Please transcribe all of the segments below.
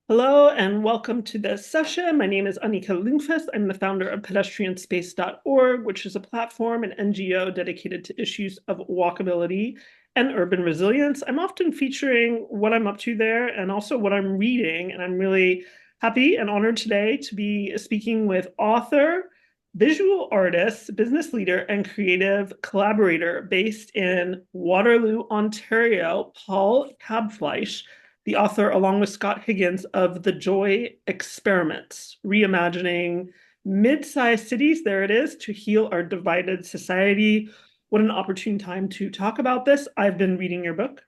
Hello and welcome to this session. My name is Annika Lundqvist. I'm the founder of pedestrianspace.org, which is a platform and NGO dedicated to issues of walkability and urban resilience. I'm often featuring what I'm up to there and also what I'm reading, and I'm really happy and honored today to be speaking with author, visual artist, business leader, and creative collaborator based in Waterloo, Ontario, Paul Kalbfleisch, the author, along with Scott Higgins, of The Joy Experiments, Reimagining Mid-Sized Cities. There it is, to heal our divided society. What an opportune time to talk about this. I've been reading your book.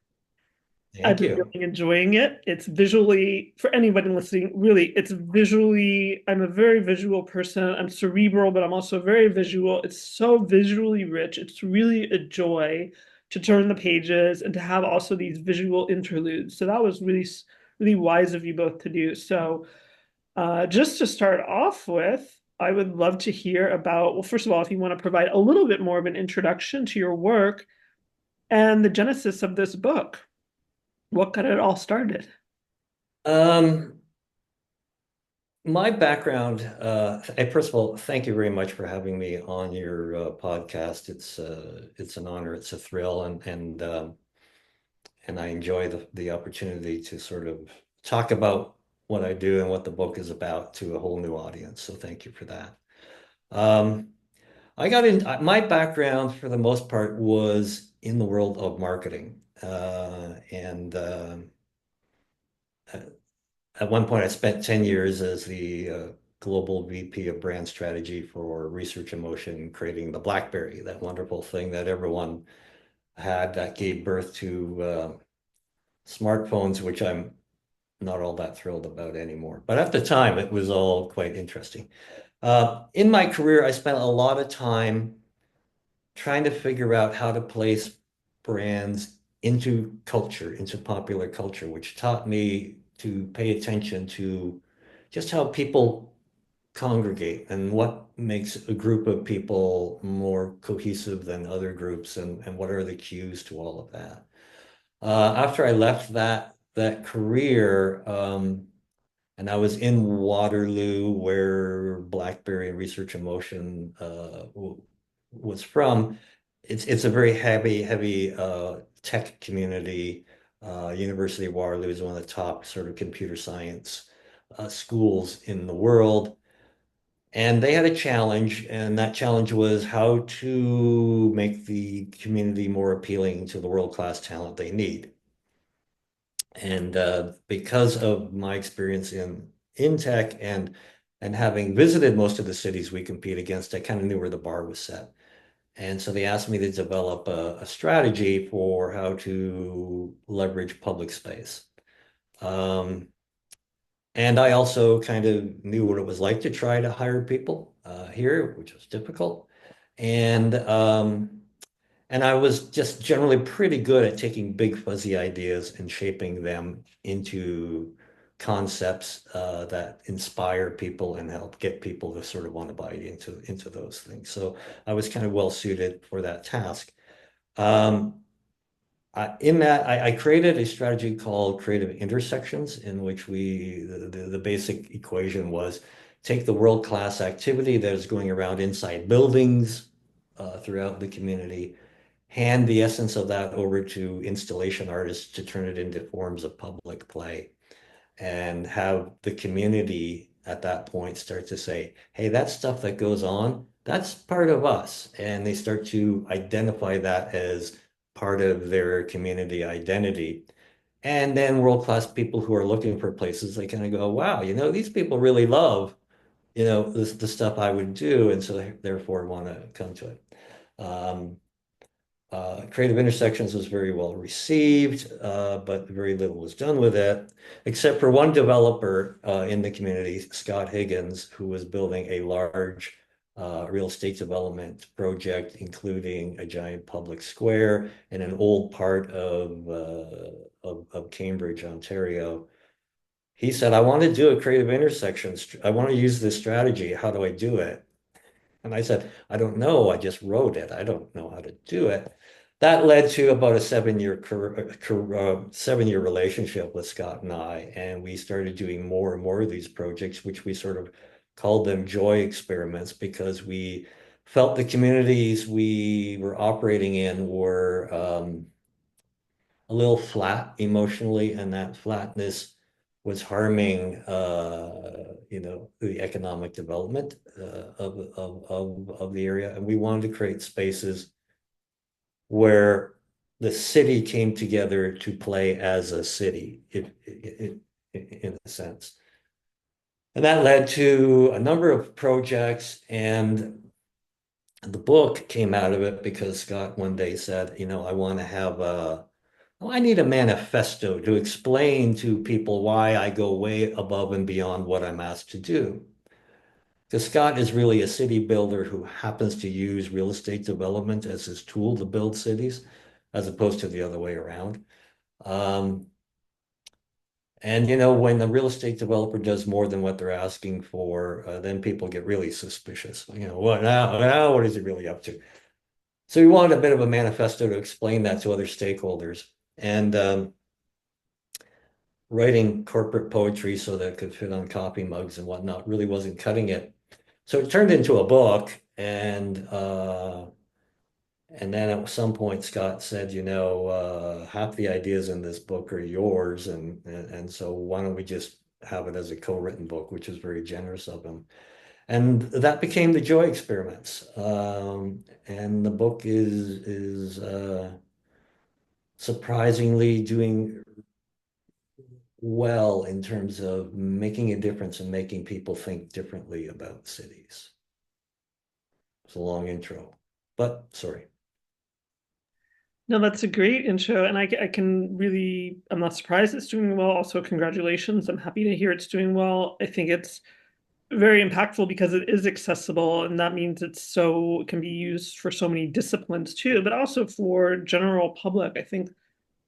I've Thank been you. really enjoying it. It's visually, for anybody listening, really, it's visually, I'm a very visual person. I'm cerebral, but I'm also very visual. It's so visually rich. It's really a joy to turn the pages and to have also these visual interludes. So that was really, really wise of you both to do. So just to start off with, I would love to hear about, well, first of all, if you want to provide a little bit more of an introduction to your work and the genesis of this book. What got it all started? Um, my background, first of all, thank you very much for having me on your podcast. It's an honor, it's a thrill, and I enjoy the opportunity to sort of talk about what I do and what the book is about to a whole new audience. So thank you for that. Um, I got in my background for the most part was in the world of marketing, and at one point, I spent 10 years as the global VP of brand strategy for research and motion, creating the BlackBerry, that wonderful thing that everyone had that gave birth to smartphones, which I'm not all that thrilled about anymore. But at the time, it was all quite interesting. In my career, I spent a lot of time trying to figure out how to place brands into culture, into popular culture, which taught me to pay attention to just how people congregate and what makes a group of people more cohesive than other groups and what are the cues to all of that. After I left that career, and I was in Waterloo, where BlackBerry and Research in Motion was from. It's a very heavy tech community. University of Waterloo is one of the top sort of computer science schools in the world. And they had a challenge, and that challenge was how to make the community more appealing to the world-class talent they need. And because of my experience in tech and having visited most of the cities we compete against, I kind of knew where the bar was set. And so they asked me to develop a strategy for how to leverage public space. Um, and I also kind of knew what it was like to try to hire people here, which was difficult. And and I was just generally pretty good at taking big fuzzy ideas and shaping them into concepts that inspire people and help get people to sort of want to buy into those things. So I was kind of well suited for that task. Um, in that, I created a strategy called creative intersections, in which the basic equation was take the world-class activity that is going around inside buildings throughout the community, hand the essence of that over to installation artists to turn it into forms of public play, and have the community at that point start to say, hey, that stuff that goes on, that's part of us. And they start to identify that as part of their community identity. And then world-class people who are looking for places, they kind of go, wow, these people really love, the stuff I would do. And so they therefore want to come to it. Um, Creative Intersections was very well received, but very little was done with it, except for one developer in the community, Scott Higgins, who was building a large real estate development project, including a giant public square in an old part of Cambridge, Ontario. He said, I want to do a creative intersection. I want to use this strategy. How do I do it? And I said, I don't know. I just wrote it. I don't know how to do it. that led to about a 7-year relationship with Scott and I, and we started doing more and more of these projects, which we sort of called them joy experiments because we felt the communities we were operating in were a little flat emotionally, and that flatness was harming, the economic development of the area, and we wanted to create spaces where the city came together to play as a city, in a sense. And that led to a number of projects, and the book came out of it because Scott one day said, I want to have I need a manifesto to explain to people why I go way above and beyond what I'm asked to do. Because Scott is really a city builder who happens to use real estate development as his tool to build cities, as opposed to the other way around. And when the real estate developer does more than what they're asking for, then people get really suspicious. What now? What is he really up to? So we wanted a bit of a manifesto to explain that to other stakeholders. And writing corporate poetry so that it could fit on coffee mugs and whatnot really wasn't cutting it. So it turned into a book, and then at some point Scott said, half the ideas in this book are yours, and so why don't we just have it as a co-written book, which is very generous of him. And that became the Joy Experiments. And the book is surprisingly doing well in terms of making a difference and making people think differently about cities. It's a long intro, but sorry. No, that's a great intro. And I can really, I'm not surprised it's doing well. Also, congratulations. I'm happy to hear it's doing well. I think it's very impactful because it is accessible, and that means it can be used for so many disciplines too, but also for general public. I think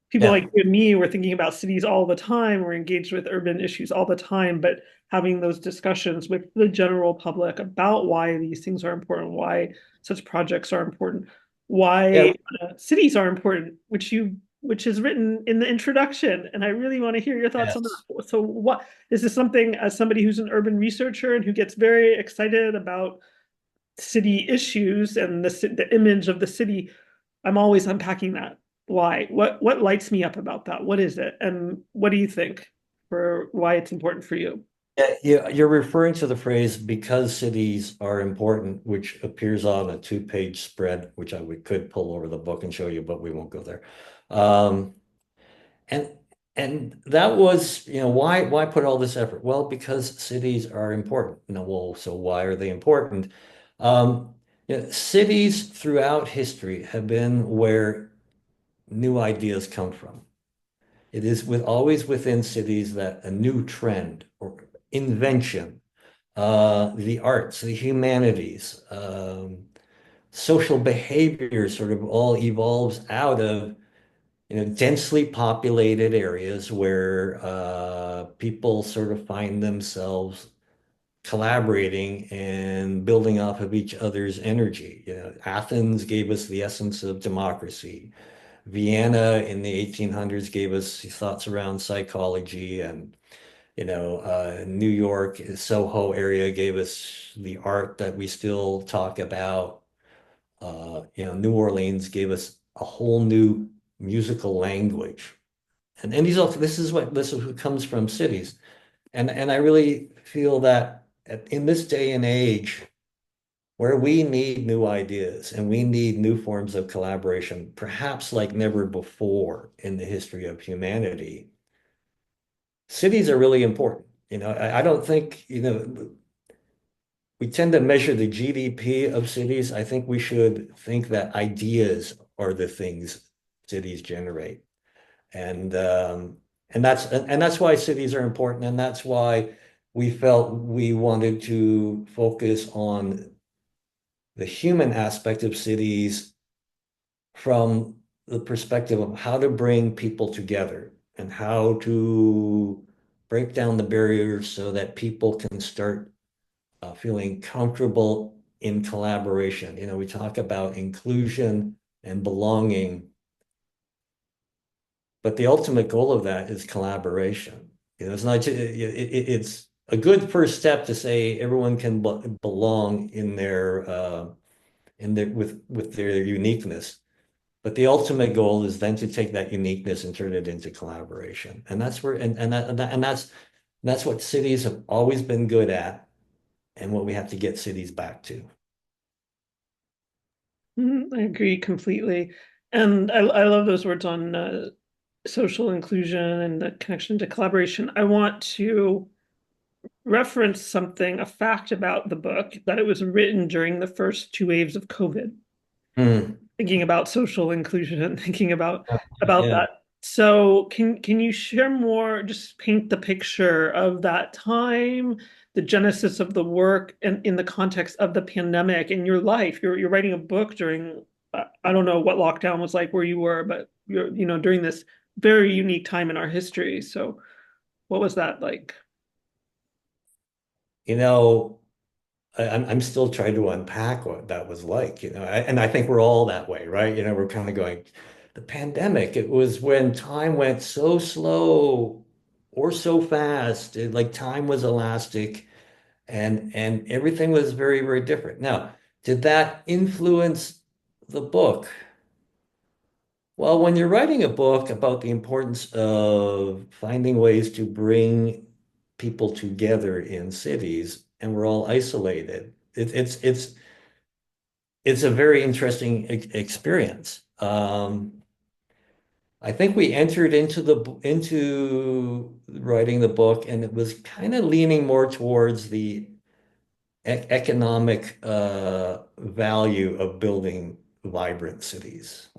people Yeah, like you and me, we're thinking about cities all the time. We're engaged with urban issues all the time, but having those discussions with the general public about why these things are important, why such projects are important, yeah, why cities are important, which is written in the introduction. And I really want to hear your thoughts on yes. that. So what is this something, as somebody who's an urban researcher and who gets very excited about city issues and the image of the city, I'm always unpacking that. Why? What lights me up about that? What is it? And what do you think for why it's important for you? Yeah, you're referring to the phrase "because cities are important," which appears on a two-page spread, which could pull over the book and show you, but we won't go there. Um, and and that was, why put all this effort? Well, because cities are important. Well, so why are they important? Um, cities throughout history have been where new ideas come from. It is always within cities that a new trend or invention, the arts, the humanities, social behavior sort of all evolves out of densely populated areas where people sort of find themselves collaborating and building off of each other's energy. Athens gave us the essence of democracy. Vienna in the 1800s gave us thoughts around psychology, and New York, Soho area gave us the art that we still talk about. New Orleans gave us a whole new musical language. And this is what comes from cities. And I really feel that in this day and age, where we need new ideas and we need new forms of collaboration, perhaps like never before in the history of humanity, cities are really important. I don't think, we tend to measure the GDP of cities. I think we should think that ideas are the things cities generate. And that's why cities are important, and that's why we felt we wanted to focus on the human aspect of cities from the perspective of how to bring people together and how to break down the barriers so that people can start feeling comfortable in collaboration. We talk about inclusion and belonging but the ultimate goal of that is collaboration. It's not it's a good first step to say everyone can belong in their with their uniqueness. But the ultimate goal is then to take that uniqueness and turn it into collaboration. And that's where and that's what cities have always been good at and what we have to get cities back to. I agree completely. And I love those words on social inclusion and the connection to collaboration. I want to reference something, a fact about the book, that it was written during the first two waves of COVID, Hmm. thinking about social inclusion and thinking about Yeah. that. So can you share more, just paint the picture of that time, the genesis of the work and in the context of the pandemic in your life? You're writing a book during I don't know what lockdown was like where you were, but you're during this very unique time in our history. So what was that like? You know, I'm still trying to unpack what that was like, and I think we're all that way, right? We're kind of going, the pandemic, it was when time went so slow or so fast. Like time was elastic and everything was very, very different. Now, did that influence the book? Well, when you're writing a book about the importance of finding ways to bring people together in cities and we're all isolated, it's a very interesting experience. I think we entered into writing the book, and it was kind of leaning more towards the economic value of building vibrant cities.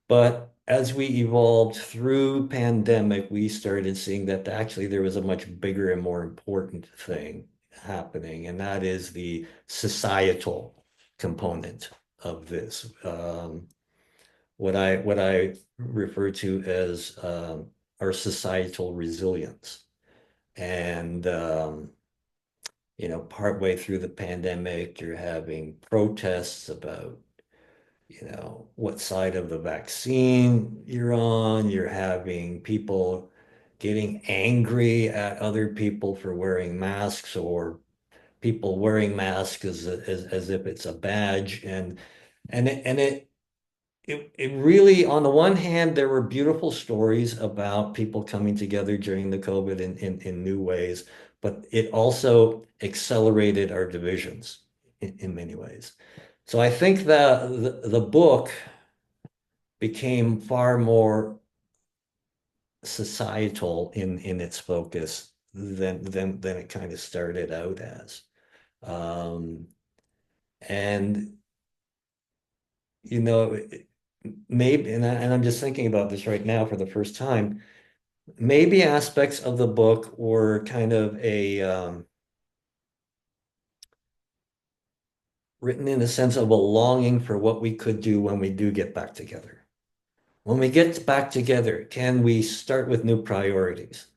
But as we evolved through pandemic, we started seeing that actually there was a much bigger and more important thing happening, and that is the societal component of this. What I refer to as our societal resilience. And partway through the pandemic, you're having protests about what side of the vaccine you're on. You're having people getting angry at other people for wearing masks or people wearing masks as if it's a badge. And it really, on the one hand, there were beautiful stories about people coming together during the COVID in new ways, but it also accelerated our divisions in many ways. So I think that the book became far more societal in its focus than it kind of started out as. Um, and you know, maybe, and I'm just thinking about this right now for the first time, maybe aspects of the book were kind of written in a sense of a longing for what we could do when we do get back together. When we get back together, can we start with new priorities?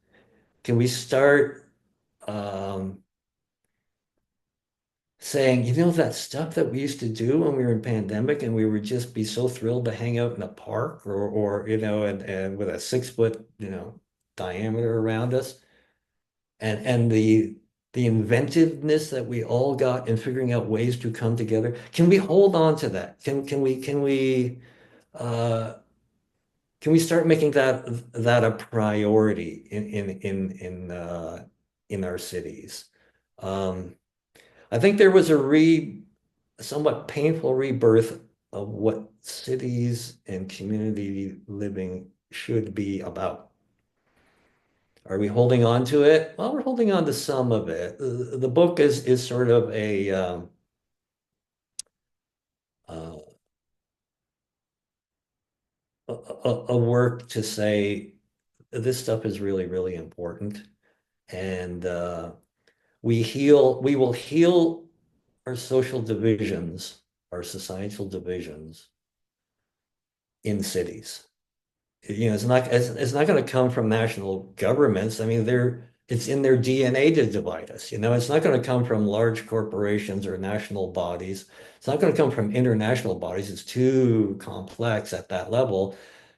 Can we start um, saying, that stuff that we used to do when we were in pandemic and we would just be so thrilled to hang out in a park or and with a 6 foot, diameter around us and the inventiveness that we all got in figuring out ways to come together. Can we hold on to that? Uh, can we start making that a priority in our cities? Um, I think there was a somewhat painful rebirth of what cities and community living should be about. Are we holding on to it? Well, we're holding on to some of it. The book is sort of uh, a work to say this stuff is really, really important, and we will heal our social divisions, our societal divisions in cities. It's not going to come from national governments. I mean, it's in their DNA to divide us. It's not going to come from large corporations or national bodies. It's not going to come from international bodies. It's too complex at that level.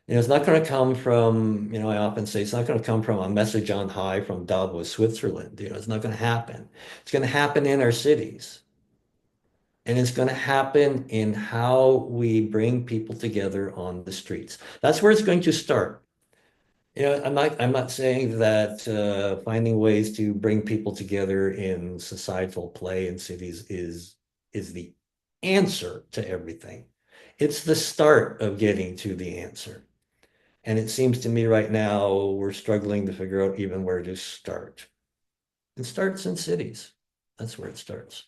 It's not going to come from, I often say it's not going to come from a message on high from Davos, Switzerland. It's not going to happen. It's going to happen in our cities. And it's going to happen in how we bring people together on the streets. That's where it's going to start. I'm not saying that finding ways to bring people together in societal play in cities is the answer to everything. It's the start of getting to the answer. And it seems to me right now we're struggling to figure out even where to start. It starts in cities. That's where it starts.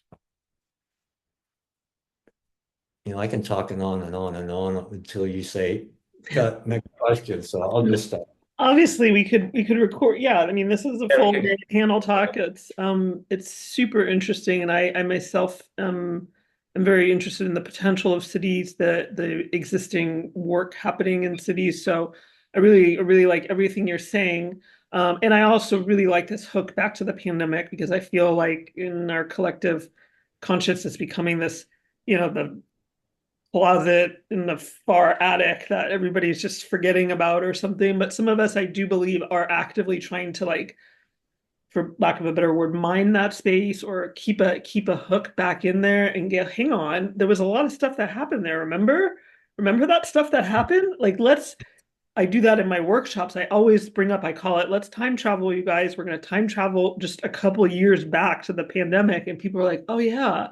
I can talk and on and on and on until you say, got next question. So I'll just stop. Obviously, we could record. Yeah, I mean, this is a full Okay. day panel talk. It's super interesting, and I myself am very interested in the potential of cities, the existing work happening in cities. So I really like everything you're saying. And I also really like this hook back to the pandemic because I feel like in our collective conscious, it's becoming this, the closet in the far attic that everybody's just forgetting about or something. But some of us, I do believe, are actively trying to, like, for lack of a better word, mine that space or keep a hook back in there and get, hang on, there was a lot of stuff that happened there. Remember that stuff that happened? Like, I do that in my workshops. I always bring up, I call it, let's time travel, you guys. We're going to time travel just a couple years back to the pandemic. And people are like, oh yeah,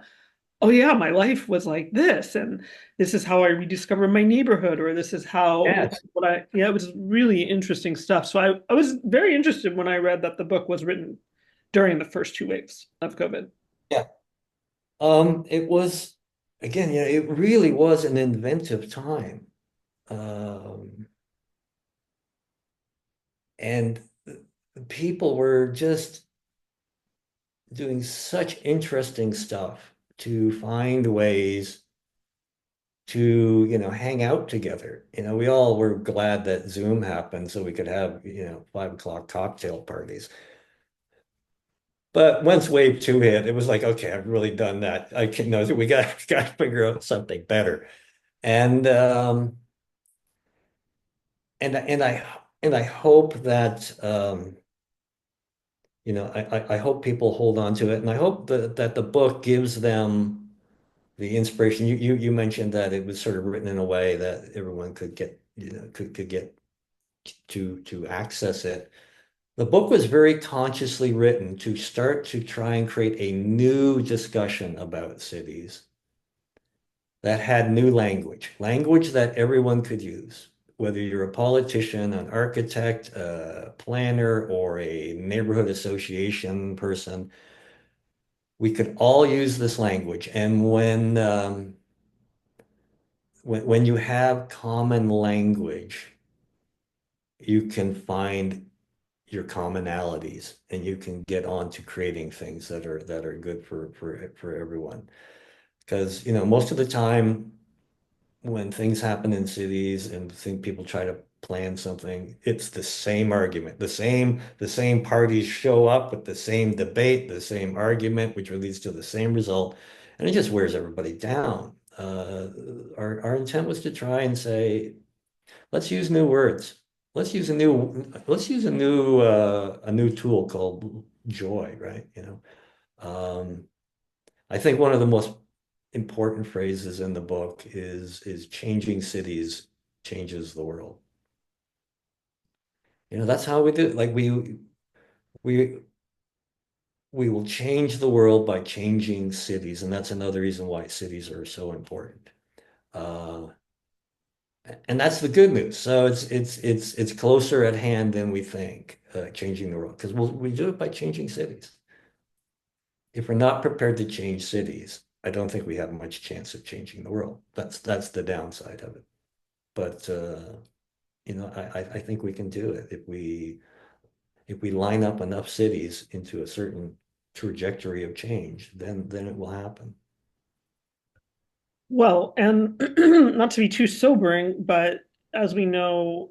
my life was like this, and this is how I rediscovered my neighborhood, or this is how Yes. what I yeah, it was really interesting stuff. So I was very interested when I read that the book was written during the first two waves of COVID. Yeah. It was, again, it really was an inventive time. Um, and people were just doing such interesting stuff to find ways to, hang out together. We all were glad that Zoom happened so we could have, 5 o'clock cocktail parties. But once wave two hit, it was like, okay, I've really done that. I can know we got to figure out something better. And and I hope that I hope people hold on to it, and I hope that the book gives them the inspiration. You mentioned that it was sort of written in a way that everyone could get, could get to access it. The book was very consciously written to start to try and create a new discussion about cities that had new language that everyone could use, whether you're a politician, an architect, a planner, or a neighborhood association person. We could all use this language. And when you have common language, you can find your commonalities and you can get on to creating things that are good for everyone. Because, most of the time when things happen in cities and think people try to plan something, it's the same argument. The same parties show up with the same debate, the same argument, which leads to the same result, and it just wears everybody down. Our intent was to try and say, let's use new words. Let's use a new tool called joy, right? Um, I think one of the most important phrases in the book is changing cities changes the world. That's how we do it. Like we we will change the world by changing cities, and that's another reason why cities are so important. Uh, and that's the good news. So it's closer at hand than we think, changing the world, because we do it by changing cities. If we're not prepared to change cities, I don't think we have much chance of changing the world. That's the downside of it. But I think we can do it if we line up enough cities into a certain trajectory of change, then it will happen. Well, and not to be too sobering, but as we know,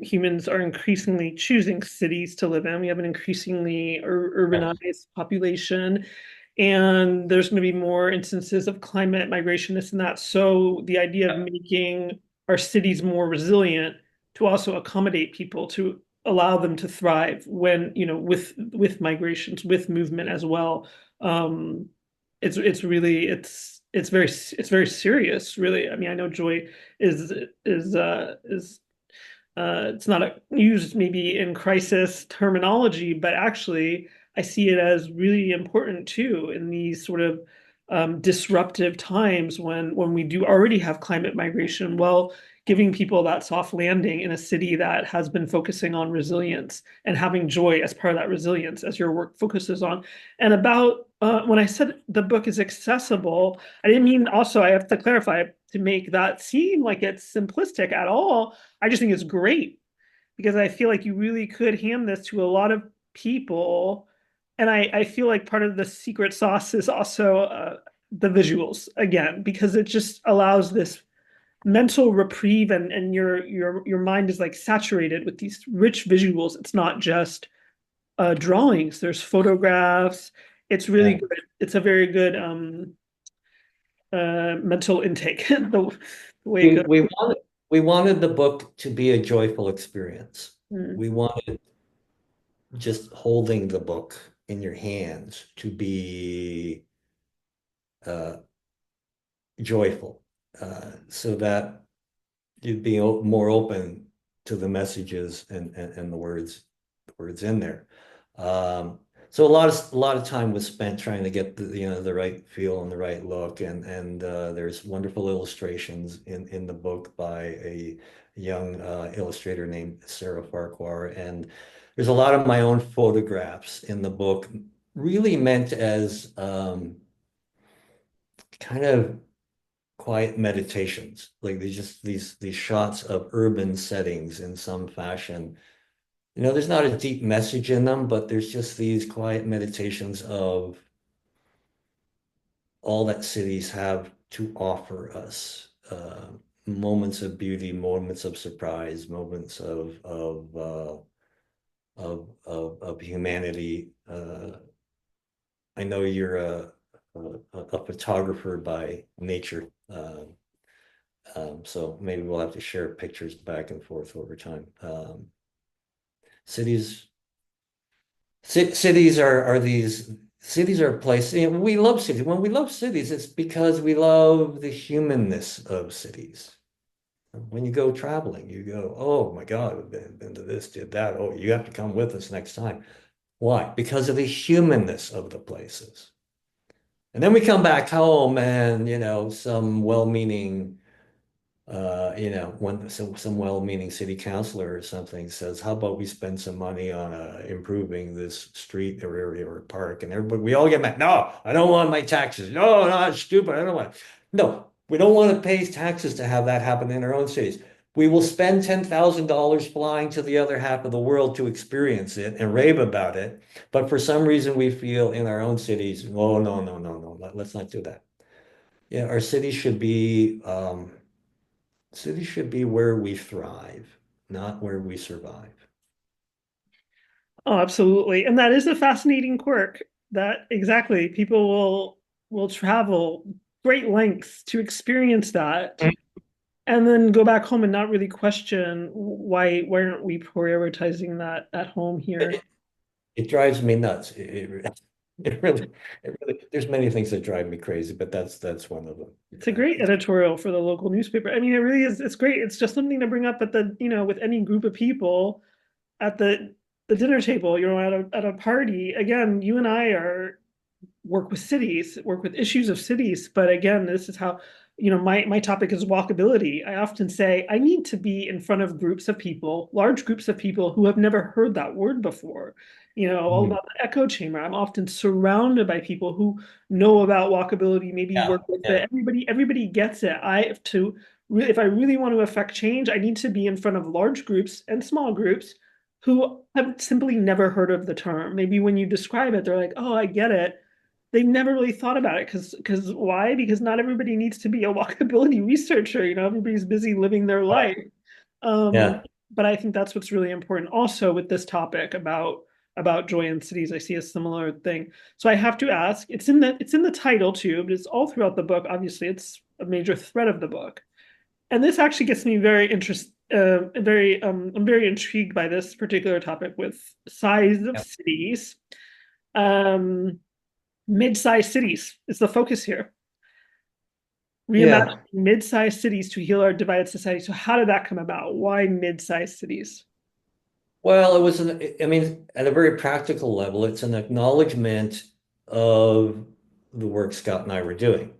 humans are increasingly choosing cities to live in. We have an increasingly Yes. urbanized population, and there's going to be more instances of climate migration, this and that. So the idea of making our cities more resilient to also accommodate people, to allow them to thrive when, with migrations, with movement as well. Um, it's really it's very serious, really. I mean, I know joy is it's not used maybe in crisis terminology, but actually I see it as really important too in these sort of disruptive times when we do already have climate migration. Well, giving people that soft landing in a city that has been focusing on resilience and having joy as part of that resilience, as your work focuses on. And about when I said the book is accessible, I didn't mean, also I have to clarify, to make that seem like it's simplistic at all. I just think it's great because I feel like you really could hand this to a lot of people. And I feel like part of the secret sauce is also the visuals again, because it just allows this mental reprieve, and your mind is like saturated with these rich visuals. It's not just drawings. There's photographs. It's really Yeah. good. It's a very good mental intake, the way it We goes. we wanted we wanted the book to be a joyful experience. Mm. We wanted just holding the book in your hands to be uh, joyful, so that you'd be more open to the messages and the words in there. Um, so a lot of time was spent trying to get the right feel and the right look, and there's wonderful illustrations in the book by a young illustrator named Sarah Farquhar, and there's a lot of my own photographs in the book, really meant as kind of quiet meditations. Like there's just these shots of urban settings in some fashion. There's not a deep message in them, but there's just these quiet meditations of all that cities have to offer us. Moments of beauty, moments of surprise, moments of humanity. I know you're a photographer by nature. So maybe we'll have to share pictures back and forth over time. Cities, cities are places. We love cities. When we love cities, it's because we love the humanness of cities. When you go traveling, you go, oh my God, we've been to this, did that. Oh, you have to come with us next time. Why? Because of the humanness of the places. And then we come back home and, some well-meaning when some well-meaning city councilor or something says, "How about we spend some money on improving this street or area or park?" And we all get mad. No, I don't want my taxes. No, no, that's stupid. I don't want. No, we don't want to pay taxes to have that happen in our own cities. We will spend $10,000 flying to the other half of the world to experience it and rave about it. But for some reason, we feel in our own cities, oh, no, no, no, no, let's not do that. Yeah, our cities should be. Cities should be where we thrive, not where we survive. Oh, absolutely. And that is a fascinating quirk that exactly people will travel great lengths to experience that and then go back home and not really question why aren't we prioritizing that at home here. It, it drives me nuts. It really, there's many things that drive me crazy, but that's one of them. It's a great editorial for the local newspaper. I mean, it really is. It's great. It's just something to bring up at with any group of people at the dinner table, at a party. Again, you and I are work with cities, work with issues of cities. But again, this is how, my topic is walkability. I often say I need to be in front of groups of people, large groups of people who have never heard that word before. All Mhm. about the echo chamber. I'm often surrounded by people who know about walkability, maybe Yeah, work with yeah. it. Everybody gets it. I have to if I really want to affect change, I need to be in front of large groups and small groups who have simply never heard of the term. Maybe when you describe it, they're like, "Oh, I get it." They never really thought about it because why? Because not everybody needs to be a walkability researcher. Everybody's busy living their Right. life. Um, Yeah. but I think that's what's really important also with this topic about joy in cities. I see a similar thing. So I have to ask, it's in the title too, but it's all throughout the book. Obviously, it's a major thread of the book. And this actually gets me very I'm very intrigued by this particular topic with size of Yeah. cities. Um, Mid-sized cities is the focus here. Reimagining Yeah. mid-sized cities to heal our divided society. So how did that come about? Why mid-sized cities? Well, I mean, at a very practical level, it's an acknowledgement of the work Scott and I were doing.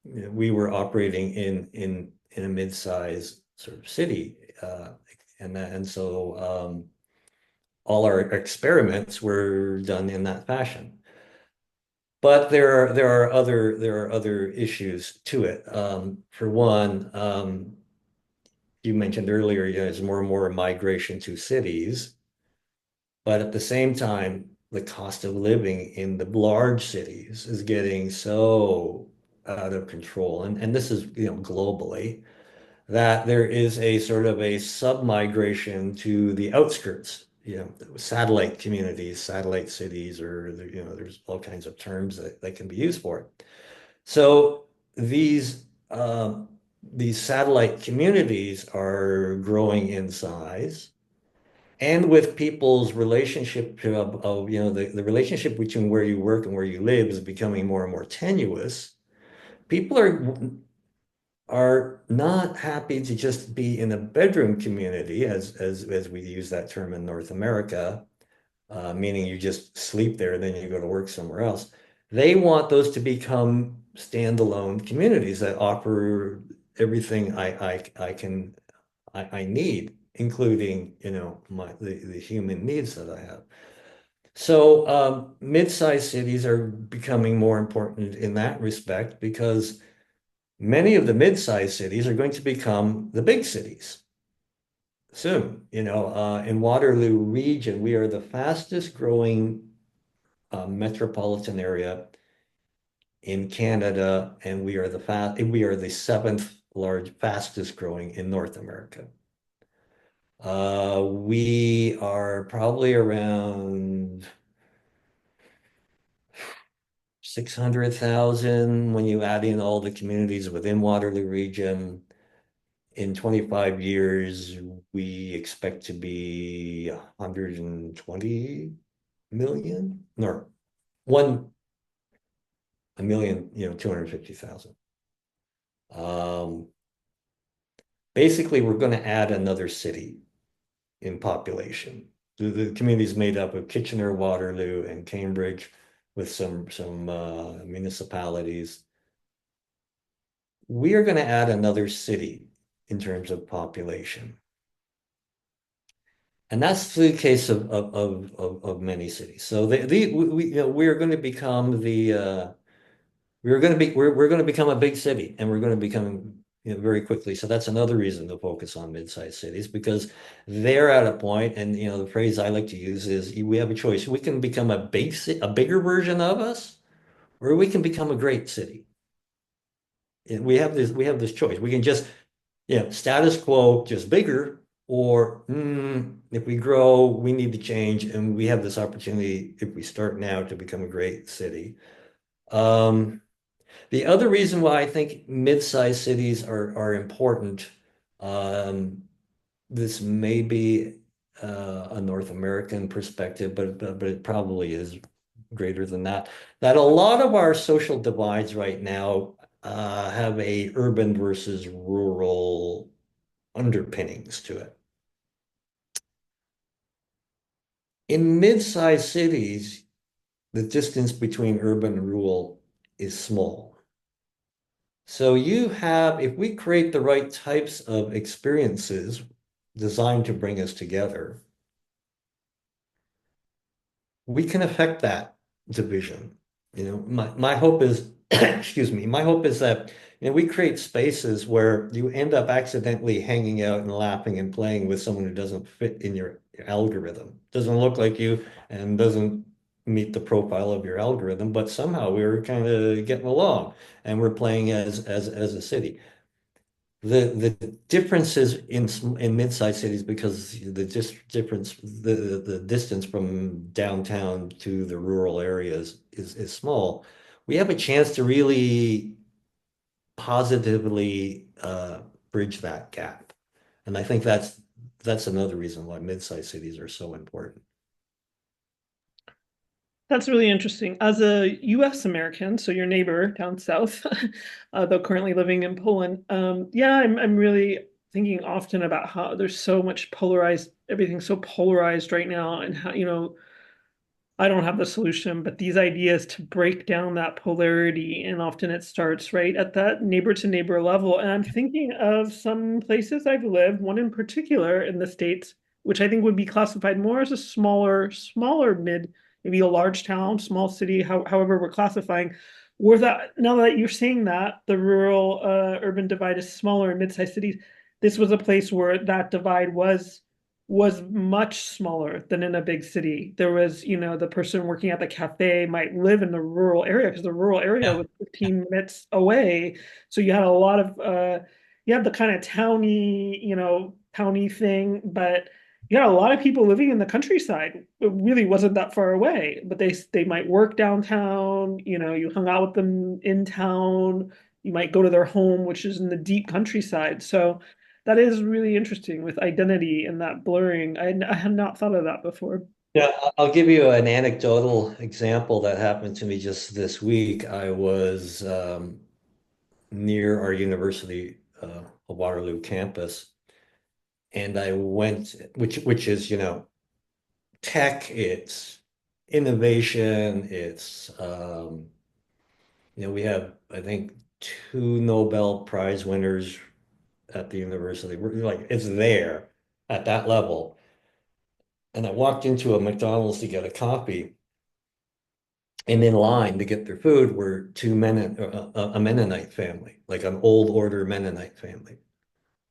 You know, we were operating in a mid-sized sort of city, and so all our experiments were done in that fashion. But there are other issues to it. For one, you mentioned earlier, you know, there's more and more migration to cities, but at the same time, the cost of living in the large cities is getting so out of control, and this is, you know, globally, that there is a sort of a sub-migration to the outskirts, you know, satellite communities, satellite cities, or you know, there's all kinds of terms that can be used for it. So these satellite communities are growing in size, and with people's relationship of you know, the relationship between where you work and where you live is becoming more and more tenuous. People are not happy to just be in a bedroom community, as we use that term in North America, meaning you just sleep there, then you go to work somewhere else. They want those to become standalone communities that offer everything I need, including, you know, the human needs that I have. So mid-sized cities are becoming more important in that respect because many of the mid-sized cities are going to become the big cities soon. You know, in Waterloo region, we are the fastest growing metropolitan area in Canada, and we are the seventh fastest growing in North America. We are probably around 600,000 when you add in all the communities within Waterloo region. In 25 years, we expect to be 120 million, no, a million, you know, 250,000. Um, Basically, we're going to add another city in population. The community is made up of Kitchener, Waterloo, and Cambridge, with some municipalities. We are going to add another city in terms of population. And that's the case of many cities. So you know, we are going to become we're going to become a big city, and we're going to become, you know, very quickly. So that's another reason to focus on mid-sized cities, because they're at a point, and you know, the phrase I like to use is we have a choice. We can become a bigger version of us, or we can become a great city. And we have this choice. We can just, yeah, status quo, just bigger, or if we grow, we need to change, and we have this opportunity if we start now to become a great city. Um, the other reason why I think mid-sized cities are important, um, this may be a North American perspective, but it probably is greater than that. That a lot of our social divides right now have a urban versus rural underpinnings to it. In mid-sized cities, the distance between urban and rural is small. So if we create the right types of experiences designed to bring us together, we can affect that division. You know, my hope is, excuse me, my hope is that, you know, we create spaces where you end up accidentally hanging out and laughing and playing with someone who doesn't fit in your algorithm, doesn't look like you, and doesn't meet the profile of your algorithm, but somehow we're kind of getting along, and we're playing as a city. The differences in mid-sized cities, because the just difference the distance from downtown to the rural areas is small. We have a chance to really positively bridge that gap. And I think that's another reason why mid-sized cities are so important. That's really interesting. As a US American, so your neighbor down south, though currently living in Poland, yeah, I'm really thinking often about how there's so much polarized, everything's so polarized right now, and how, I don't have the solution, but these ideas to break down that polarity, and often it starts right at that neighbor to neighbor level. And I'm thinking of some places I've lived, one in particular in the States, which I think would be classified more as a smaller mid, maybe a large town, small city, however we're classifying. Where that now that you're saying that the rural urban divide is smaller in mid-sized cities, this was a place where that divide was much smaller than in a big city. There was, the person working at the cafe might live in the rural area because the rural area Yeah. was 15 minutes away. So you had a lot of you had the kind of towny thing, but you had a lot of people living in the countryside. It really wasn't that far away, but they might work downtown, you hung out with them in town, you might go to their home, which is in the deep countryside. So that is really interesting with identity and that blurring. I had not thought of that before. Yeah, I'll give you an anecdotal example that happened to me just this week. I was near our university, Waterloo campus, and I went, which is, tech, it's innovation, it's we have, I think, two Nobel Prize winners at the university. We're like, it's there at that level. And I walked into a McDonald's to get a coffee, and in line to get their food were two men, a Mennonite family, like an old order Mennonite family,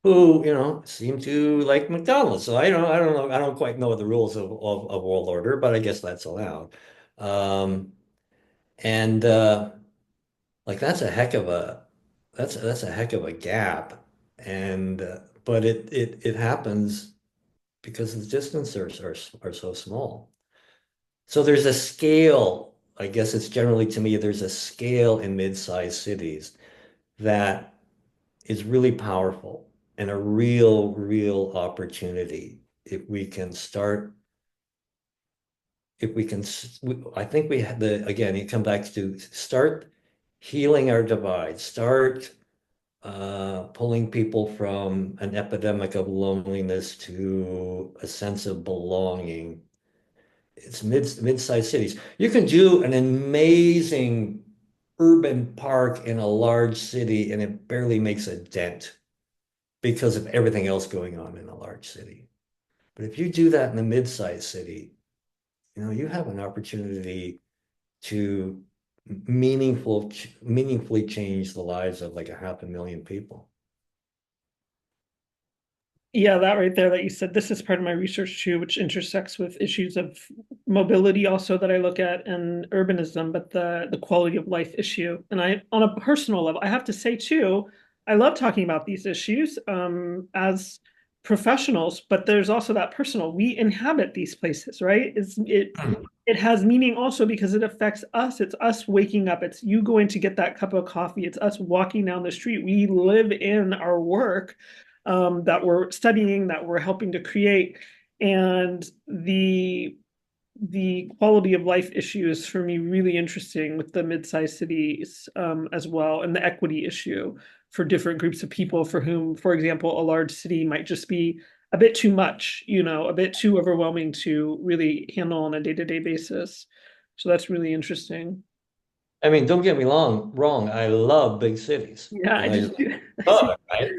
who, seem to like McDonald's. So I don't know, I don't quite know the rules of world order, but I guess that's allowed. Um, and like that's a heck of a gap. And but it happens because the distances are so small. So there's a scale, I guess it's generally to me, there's a scale in mid-sized cities that is really powerful and a real opportunity if we can start, if we can, I think we had again, you come back to start healing our divide, start pulling people from an epidemic of loneliness to a sense of belonging. It's mid-sized cities. You can do an amazing urban park in a large city and it barely makes a dent because of everything else going on in a large city. But if you do that in a mid-sized city, you have an opportunity to meaningfully change the lives of like a 500,000 people. Yeah, that right there that you said, this is part of my research too, which intersects with issues of mobility also that I look at and urbanism, but the quality of life issue. And on a personal level, I have to say too, I love talking about these issues as professionals, but there's also that personal. We inhabit these places, right? It has meaning also because it affects us. It's us waking up. It's you going to get that cup of coffee. It's us walking down the street. We live in our work that we're studying, that we're helping to create. And the quality of life issue is for me really interesting with the mid-sized cities as well, and the equity issue for different groups of people for whom, for example, a large city might just be a bit too much, a bit too overwhelming to really handle on a day-to-day basis. So that's really interesting. I mean, don't get me wrong. I love big cities. Yeah, I I just do. love it, right?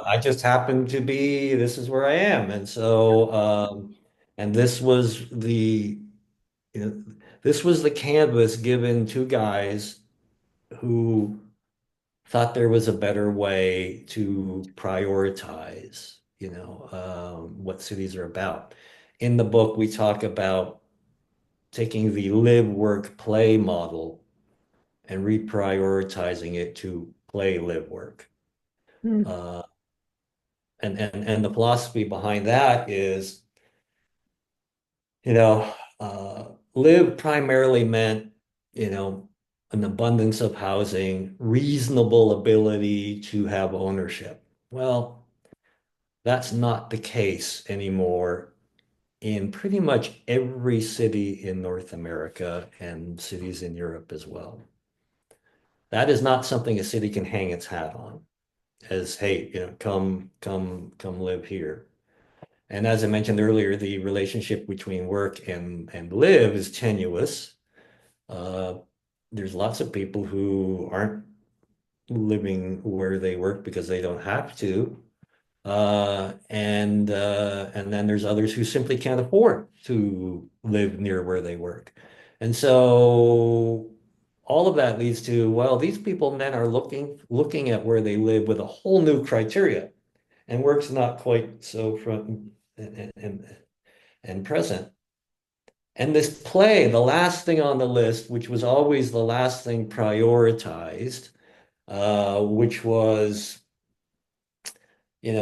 I just happen to be, this is where I am. And so, and you know, this was the canvas given to guys who thought there was a better way to prioritize, what cities are about. In the book, we talk about taking the live, work, play model and reprioritizing it to play, live, work. Hmm. Uh, and the philosophy behind that is, live primarily meant, an abundance of housing, reasonable ability to have ownership. Well, That's not the case anymore in pretty much every city in North America and cities in Europe as well. That is not something a city can hang its hat on as, hey, come live here. And as I mentioned earlier, the relationship between work and live is tenuous. Uh, there's lots of people who aren't living where they work because they don't have to. And then there's others who simply can't afford to live near where they work. And so all of that leads to, well, these people then are looking at where they live with a whole new criteria, and work's not quite so front and present. And this play, the last thing on the list, which was always the last thing prioritized, which was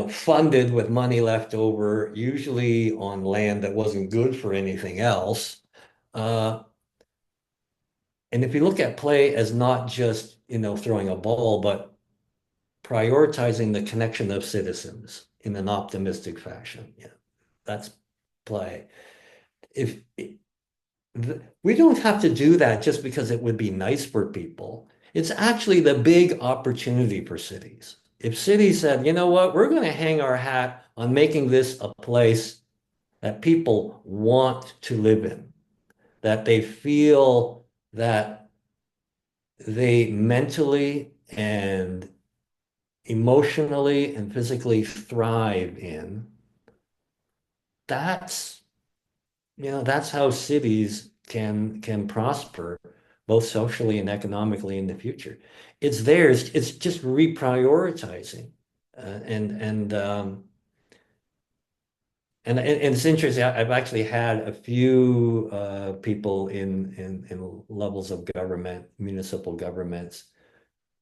funded with money left over, usually on land that wasn't good for anything else. Uh, and if you look at play as not just, throwing a ball, but prioritizing the connection of citizens in an optimistic fashion, that's play. If we don't have to do that just because it would be nice for people. It's actually the big opportunity for cities. If cities said, you know what, we're going to hang our hat on making this a place that people want to live in, that they feel that they mentally and emotionally and physically thrive in, that's that's how cities can prosper both socially and economically in the future. It's theirs. It's just reprioritizing. And it's interesting. I've actually had a few people in levels of government, municipal governments,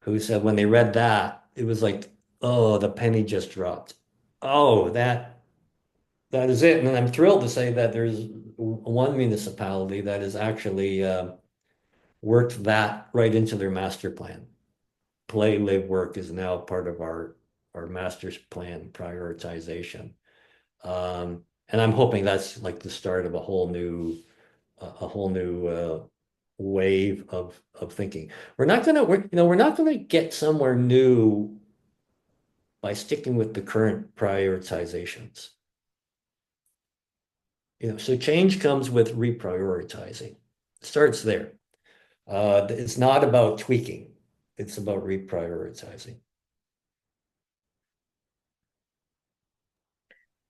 who said when they read that, it was like, oh, the penny just dropped. Oh, that is it. And I'm thrilled to say that there's one municipality that has actually worked that right into their master plan. Play, live, work is now part of our master plan prioritization. And I'm hoping that's like the start of a whole new wave of thinking. We're not gonna get somewhere new by sticking with the current prioritizations. So change comes with reprioritizing. It starts there. It's not about tweaking. It's about reprioritizing.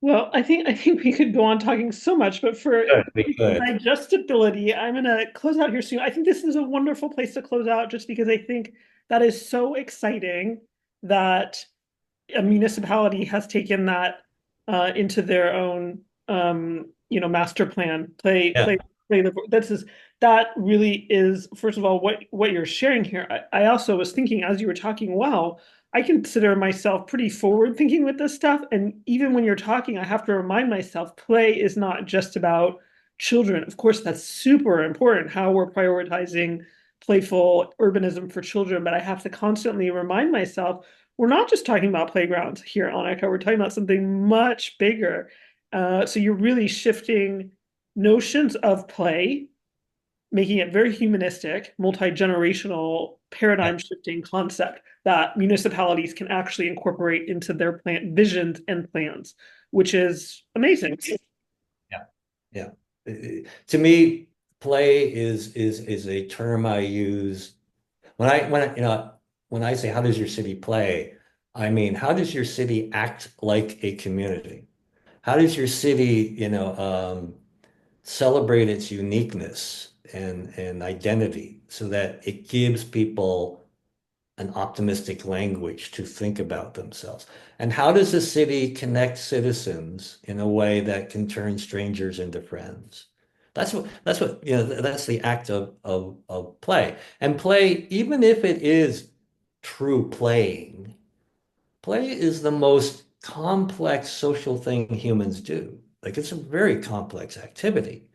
Well, I think we could go on talking so much, but for Good, we could. digestibility, I'm gonna close out here soon. I think this is a wonderful place to close out just because I think that is so exciting that a municipality has taken that into their own master plan. Yeah. That really is, first of all, what you're sharing here. I also was thinking as you were talking, wow, I consider myself pretty forward thinking with this stuff. And even when you're talking, I have to remind myself play is not just about children. Of course, that's super important how we're prioritizing playful urbanism for children, but I have to constantly remind myself we're not just talking about playgrounds here, Annika. We're talking about something much bigger. So you're really shifting notions of play, making it very humanistic, multi-generational, Yeah. paradigm shifting concept that municipalities can actually incorporate into their plan visions and plans, which is amazing. Yeah. Yeah. To me, play is a term I use when I say how does your city play, I mean how does your city act like a community? How does your city, celebrate its uniqueness and identity so that it gives people an optimistic language to think about themselves? And how does a city connect citizens in a way that can turn strangers into friends? That's the act of play. And play, even if it is true playing, play is the most complex social thing humans do. Like it's a very complex activity.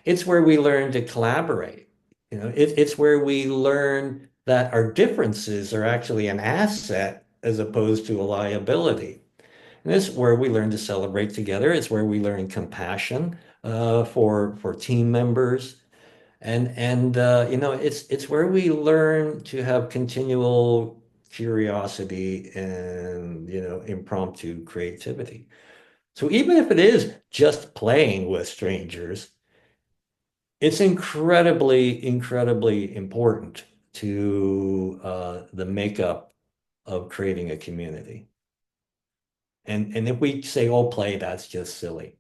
It's where we learn to collaborate. It's where we learn that our differences are actually an asset as opposed to a liability. And this is where we learn to celebrate together. It's where we learn compassion for team members. And you know, it's where we learn to have continual curiosity and, you know, impromptu creativity. So even if it is just playing with strangers, it's incredibly important to the makeup of creating a community. And if we say, oh, play, that's just silly,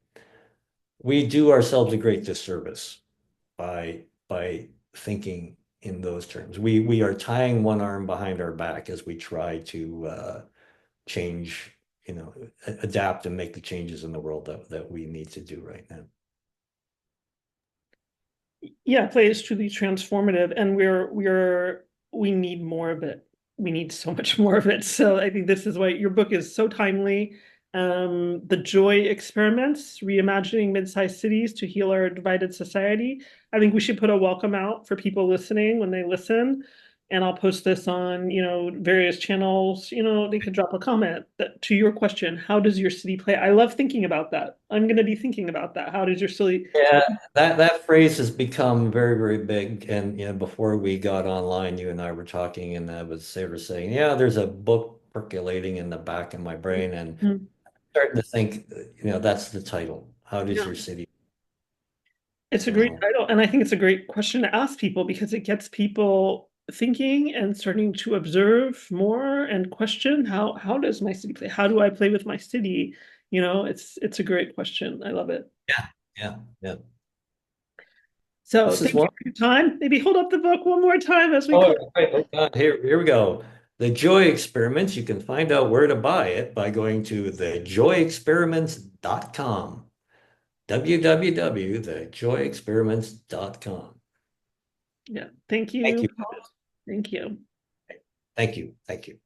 we do ourselves a great disservice by thinking in those terms. We are tying one arm behind our back as we try to change, you know, adapt and make the changes in the world that we need to do right now. Yeah, play is truly transformative, and we need more of it. We need so much more of it. So I think this is why your book is so timely. The Joy Experiments, Reimagining Mid-Sized Cities to Heal Our Divided Society. I think we should put a welcome out for people listening when they listen. And I'll post this on, various channels. They could drop a comment to your question. How does your city play? I love thinking about that. I'm going to be thinking about that. How does your city? Yeah, that phrase has become very big. And you know, before we got online, you and I were talking, and I was they were saying, yeah, there's a book percolating in the back of my brain, and Mhm. starting to think, you know, that's the title. How does Yeah. your city? It's a great So title, and I think it's a great question to ask people because it gets people thinking and starting to observe more and question how does my city play? How do I play with my city? It's a great question. I love it. yeah, yeah. So This is thank you one. for your time. Maybe hold up the book one more time as we Oh, close. wait, hold on. Here we go. The Joy Experiments. You can find out where to buy it by going to thejoyexperiments.com. www.thejoyexperiments.com. Yeah. Thank Thank you. you. Thank you. Thank you. Thank you.